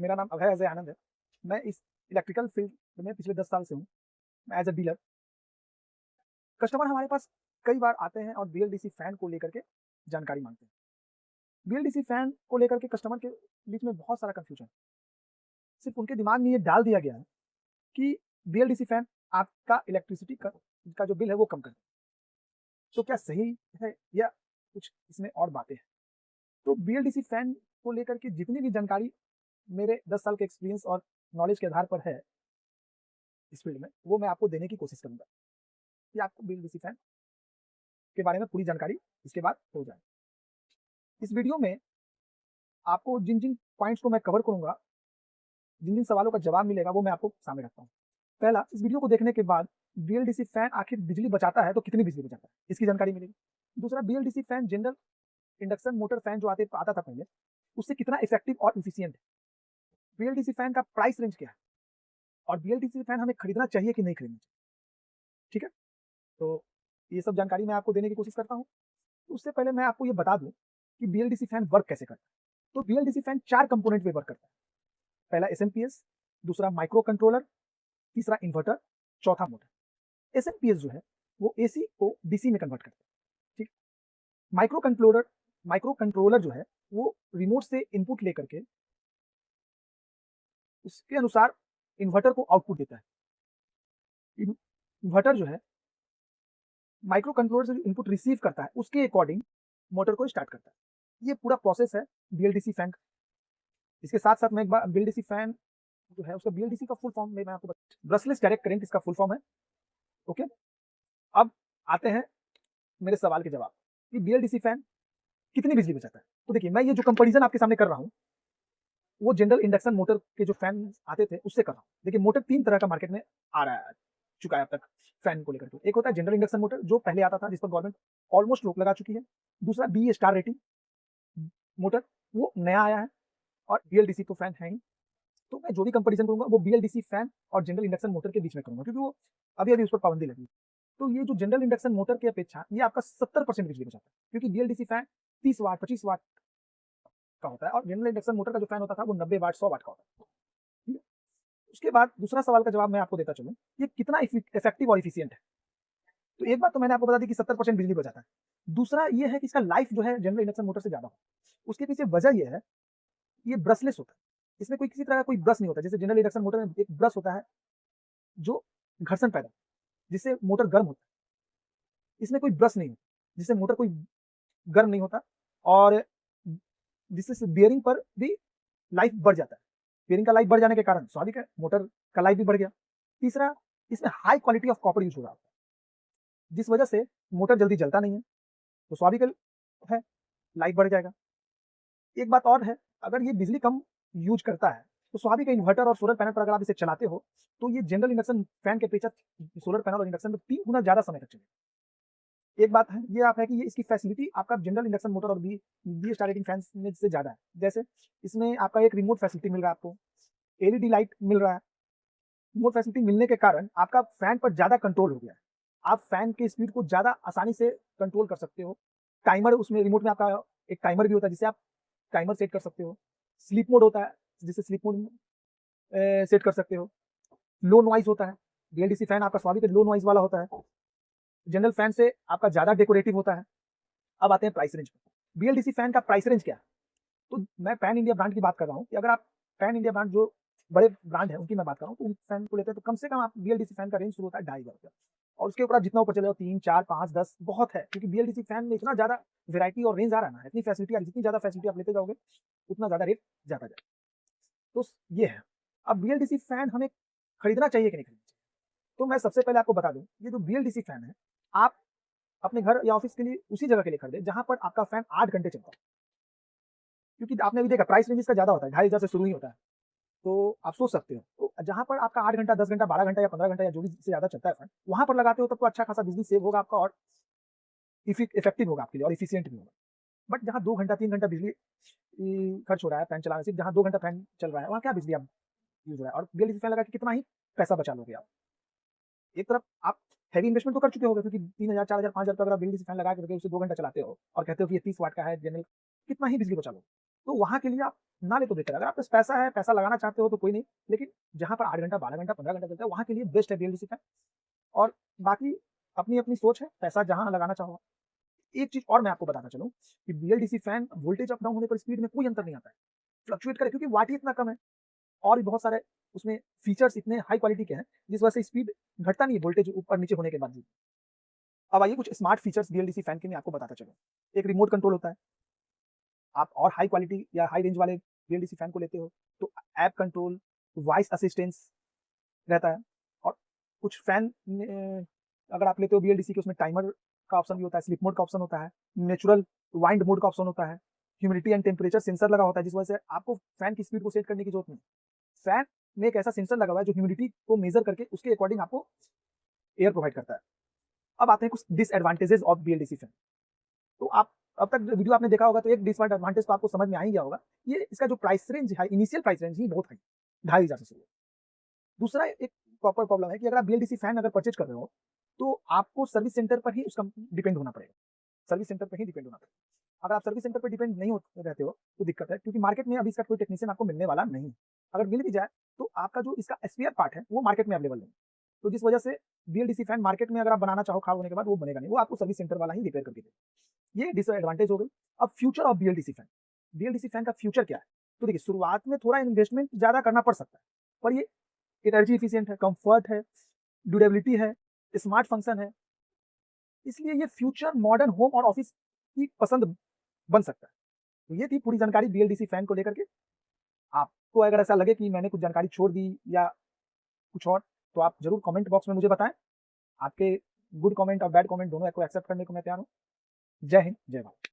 मेरा नाम अभय अजय आनंद है। मैं इस इलेक्ट्रिकल फील्ड में पिछले 10 साल से हूँ। मैं एज़ अ डीलर। कस्टमर हमारे पास कई बार आते हैं और बीएलडीसी फैन को लेकर के जानकारी माँगते हैं। बीएलडीसी फैन को लेकर के कस्टमर के बीच में बहुत सारा कन्फ्यूजन है। सिर्फ़ उनके दिमाग में ये डाल दिया गया है कि बीएलडीसी फैन आपका इलेक्ट्रिसिटी का जो बिल है वो कम कर देगा। तो क्या सही है या कुछ इसमें और बातें हैं? तो बीएलडीसी फैन को लेकर के जितनी भी जानकारी मेरे 10 साल के एक्सपीरियंस और नॉलेज के आधार पर है इस फील्ड में, वो मैं आपको देने की कोशिश करूँगा कि आपको बीएलडीसी फैन के बारे में पूरी जानकारी इसके बाद हो जाए। इस वीडियो में आपको जिन-जिन पॉइंट्स को मैं कवर करूँगा, जिन-जिन सवालों का जवाब मिलेगा वो मैं आपको सामने रखता हूँ। पहला, इस वीडियो को देखने के बाद बीएलडीसी फैन आखिर बिजली बचाता है तो कितनी बिजली बचाता है, इसकी जानकारी मिलेगी। दूसरा, BLDC fan general induction motor fan जो आता था पहले, उससे कितना इफेक्टिव और एफिशिएंट है। बीएलडीसी फैन का प्राइस रेंज क्या है और बीएलडीसी फैन हमें खरीदना चाहिए कि नहीं खरीदना चाहिए, ठीक है? तो ये सब जानकारी मैं आपको देने की कोशिश करता हूँ। उससे पहले मैं आपको ये बता दूँ कि बीएलडीसी फैन वर्क कैसे करता है। तो बीएलडीसी फैन 4 कंपोनेंट में वर्क करता है। पहला एसएमपीएस, दूसरा माइक्रो कंट्रोलर, तीसरा इन्वर्टर, चौथा मोटर। एसएमपीएस जो है वो एसी को डीसी में कन्वर्ट करता है, ठीक? माइक्रो कंट्रोलर जो है वो रिमोट से इनपुट लेकर के उसके अनुसार इन्वर्टर को आउटपुट देता है। इन्वर्टर जो है माइक्रो कंट्रोलर से जो इनपुट रिसीव करता है उसके अकॉर्डिंग मोटर को स्टार्ट करता है। ये पूरा प्रोसेस है बीएलडीसी फैन का। इसके साथ साथ मैं एक बार बीएलडीसी फैन जो है उसका बीएलडीसी का फुल फॉर्म में मैं आपको ब्रशलेस डायरेक्ट करंट इसका फुल फॉर्म है। ओके, अब आते हैं मेरे सवाल के जवाब कि बीएलडीसी फैन कितनी बिजली बचाता है। तो देखिए, मैं ये जो कंपैरिजन आपके सामने कर रहा हूँ वो जनरल इंडक्शन मोटर के जो फैन आते थे उससे कर रहा हूँ। देखिए, मोटर 3 तरह का मार्केट में आ रहा है चुका है अब तक फैन को लेकर के। एक होता है जनरल इंडक्शन मोटर जो पहले आता था, जिस पर गवर्नमेंट ऑलमोस्ट रोक लगा चुकी है। दूसरा बी स्टार रेटिंग मोटर, वो नया आया है और बीएलडीसी तो फैन है ही। तो मैं जो भी कंपैरिजन करूंगा वो बीएलडीसी फैन और जनरल इंडक्शन मोटर के बीच में करूंगा, क्योंकि वो अभी अभी उस पर पाबंदी लगी। तो ये जो जनरल इंडक्शन मोटर की अपेक्षा ये आपका 70% बिजली बचाता है, क्योंकि बीएलडीसी फैन 30 वाट 25 वाट का होता है और जनरल इंडक्शन मोटर का जो फैन होता था वो 90 वाट 100 वाट का होता है, ठीक है? उसके बाद दूसरा सवाल का जवाब मैं आपको देता चलूं, ये कितना इफेक्टिव और इफिशियंट है। तो एक बात तो मैंने आपको बता दी कि 70% बिजली बचाता है। दूसरा ये है कि इसका लाइफ जो है जनरल इंडक्शन मोटर से ज्यादा हो। उसके पीछे वजह ये है, ये ब्रशलेस होता है। इसमें कोई किसी तरह का कोई ब्रश नहीं होता। जैसे जनरल इंडक्शन मोटर में एक ब्रश होता है जो घर्षण पैदा, जिससे मोटर गर्म होता है। इसमें कोई ब्रश नहीं होता जिससे मोटर कोई गर्म नहीं होता और जिससे बियरिंग पर भी लाइफ बढ़ जाता है। बियरिंग का लाइफ बढ़ जाने के कारण स्वाभाविक है मोटर का लाइफ भी बढ़ गया। तीसरा, इसमें high quality of copper use हो रहा है, जिस वजह से मोटर जल्दी जलता नहीं है, तो स्वाभाविक है लाइफ बढ़ जाएगा। एक बात और है, अगर ये बिजली कम यूज करता है तो स्वाभाविक है इन्वर्टर और सोलर पैनल पर अगर आप इसे चलाते हो तो ये जनरल इंडक्शन फैन के अपेक्षा सोलर पैनल और इंडक्शन में 3 गुना ज्यादा समय तक चलेगा। एक बात है ये आप है कि ये इसकी फैसिलिटी आपका जनरल इंडक्शन मोटर और बी स्टार रेटिंग फैन में से ज्यादा है। जैसे इसमें आपका एक रिमोट फैसिलिटी मिल रहा है, आपको एलईडी लाइट मिल रहा है। रिमोट फैसिलिटी मिलने के कारण आपका फैन पर ज्यादा कंट्रोल हो गया है। आप फैन की स्पीड को ज्यादा आसानी से कंट्रोल कर सकते हो। टाइमर, उसमें रिमोट में आपका एक टाइमर भी होता है जिससे आप टाइमर सेट कर सकते हो। स्लीप मोड होता है जिससे स्लीप मोड सेट कर सकते हो। लो नॉइज होता है, बीएलडीसी फैन आपका स्वाभाविक लो नॉइज वाला होता है। जनरल फैन से आपका ज्यादा डेकोरेटिव होता है। अब आते हैं प्राइस रेंज पर। बीएलडीसी फैन का प्राइस रेंज क्या है? तो मैं पैन इंडिया ब्रांड की बात कर रहा हूँ कि अगर आप पैन इंडिया ब्रांड जो बड़े ब्रांड है उनकी मैं बात कर रहा हूँ, तो उन फैन को लेते हैं तो कम से कम आप बीएलडीसी फैन का रेंज शुरू होता है 2,500 रुपया और उसके ऊपर आप जितना ऊपर चले जाओ 3 4 5 10 बहुत है, क्योंकि बीएलडीसी फैन में इतना ज्यादा वैरायटी और रेंज आ रहा है ना, इतनी फैसिलिटी आ रही है, जितनी ज्यादा फैसिलिटी आप लेते जाओगे उतना ज्यादा रेट जाता जाएगा। तो ये है। अब बीएलडीसी फैन हमें खरीदना चाहिए कि नहीं खरीदना चाहिए? तो मैं सबसे पहले आपको बता दूं, ये जो बीएलडीसी फैन है आप अपने घर या ऑफिस के लिए उसी जगह के लिए खरीदे जहां पर आपका फैन 8 घंटे चलता है, क्योंकि आपने अभी देखा प्राइस रेंज इसका ज्यादा होता है, 2,500 से शुरू ही होता है। तो आप सोच सकते हो, तो जहां पर आपका 8 घंटा 10 घंटा 12 घंटा या 15 घंटा या जो भी इससे ज्यादा चलता है फैन, वहां पर लगाते हो तब तो अच्छा खासा बिजली सेव होगा आपका और इफेक्टिव होगा आपके लिए और इफिशियंट भी होगा। बट जहां 2 घंटा 3 घंटा बिजली खर्च हो रहा है फैन चलाने से, जहां 2 घंटा फैन चल रहा है वहां क्या बिजली आप यूज हो रहा है और बीएलडीसी फैन लगा के कितना ही पैसा बचा लोगे आप। एक तरफ आप हैवी इन्वेस्टमेंट तो कर चुके होगे, क्योंकि 3,000 4,000 5,000 अगर आप बीएलडीसी फैन लगा के उसे 2 घंटा चलाते हो और कहते हो कि ये 30 वाट का है जनरल, कितना ही बिजली बचा लो। तो वहां के लिए आप ना ले तो बेहतर है। अगर आपके पास पैसा है, पैसा लगाना चाहते हो तो कोई नहीं, लेकिन जहाँ पर 8 घंटा, 12 घंटा, 15 घंटा चलता है, वहाँ के लिए बेस्ट है बीएलडीसी फैन। और बाकी अपनी-अपनी सोच है, पैसा जहाँ लगाना चाहो। एक चीज़ और मैं आपको बताना चलूँ कि BLDC fan voltage up down होने पर स्पीड में कोई अंतर नहीं आता है, फ्लक्चुएट करे क्योंकि वाट ही इतना कम है और भी बहुत सारे उसमें फीचर्स इतने हाई क्वालिटी के हैं, जिस वजह से स्पीड घटता नहीं है वोल्टेज ऊपर-नीचे होने के बावजूद। अब आइए कुछ स्मार्ट फीचर्स बीएलडीसी फैन के मैं आपको बताता चलूँ। एक रिमोट कंट्रोल होता है, आप और हाई क्वालिटी या हाई रेंज वाले बीएलडीसी फैन को लेते हो, तो ऐप कंट्रोल, वॉइस असिस्टेंस रहता है और कुछ फैन अगर आप लेते हो बीएलडीसी के उसमें टाइमर का ऑप्शन भी होता है, स्लीप मोड का ऑप्शन होता है, नेचुरल वाइंड मोड का ऑप्शन होता है, ह्यूमिडिटी एंड टेम्परेचर सेंसर लगा होता है जिस वजह से आपको फैन की स्पीड को सेट करने की जरूरत नहीं। फैन में एक ऐसा सेंसर लगा हुआ है जो ह्यूमिडिटी को मेजर करके उसके अकॉर्डिंग आपको एयर प्रोवाइड करता है। अब आते हैं कुछ डिसएडवांटेजेस ऑफ बीएलडीसी फैन। तो आप अब तक जो वीडियो आपने देखा होगा तो एक डिसएडवांटेज तो आपको समझ में आ ही गया होगा। ये इसका जो प्राइस रेंज है, इनिशियल प्राइस रेंज ही बहुत हाई, 2500 से शुरू है। दूसरा एक प्रॉपर प्रॉब्लम है कि अगर आप बीएलडीसी फैन अगर परचेज कर रहे हो तो आपको सर्विस सेंटर पर ही उसका डिपेंड होना पड़ेगा। सर्विस सेंटर पर ही डिपेंड होना पड़ेगा। अगर आप सर्विस सेंटर पर डिपेंड नहीं रहते हो तो दिक्कत है क्योंकि मार्केट में अभी इसका कोई टेक्नीशियन आपको मिलने वाला नहीं है। अगर मिल भी जाए तो आपका जो इसका स्पेयर पार्ट है वो मार्केट में अवेलेबल नहीं है। तो जिस वजह से बीएलडीसी फैन मार्केट में अगर आप बनाना चाहो खराब होने के बाद वो बनेगा नहीं, वो आपको सर्विस सेंटर वाला ही रिपेयर करके देगा। ये डिसएडवांटेज हो गई। अब future of BLDC fan, BLDC fan का फ्यूचर क्या है? तो देखिए शुरुआत में थोड़ा इन्वेस्टमेंट ज्यादा करना पड़ सकता है पर ये एनर्जी इफिशियंट है, कंफर्ट है, ड्यूरेबिलिटी है, स्मार्ट फंक्शन है, इसलिए ये फ्यूचर मॉडर्न होम और ऑफिस की पसंद बन सकता है। तो ये थी पूरी जानकारी बीएलडीसी फैन को लेकर के। आपको अगर ऐसा लगे कि मैंने कुछ जानकारी छोड़ दी या कुछ और तो आप जरूर कमेंट बॉक्स में मुझे बताएं। आपके गुड कमेंट और बैड कमेंट दोनों को एक्सेप्ट करने को मैं तैयार हूँ। जय हिंद, जय भारत।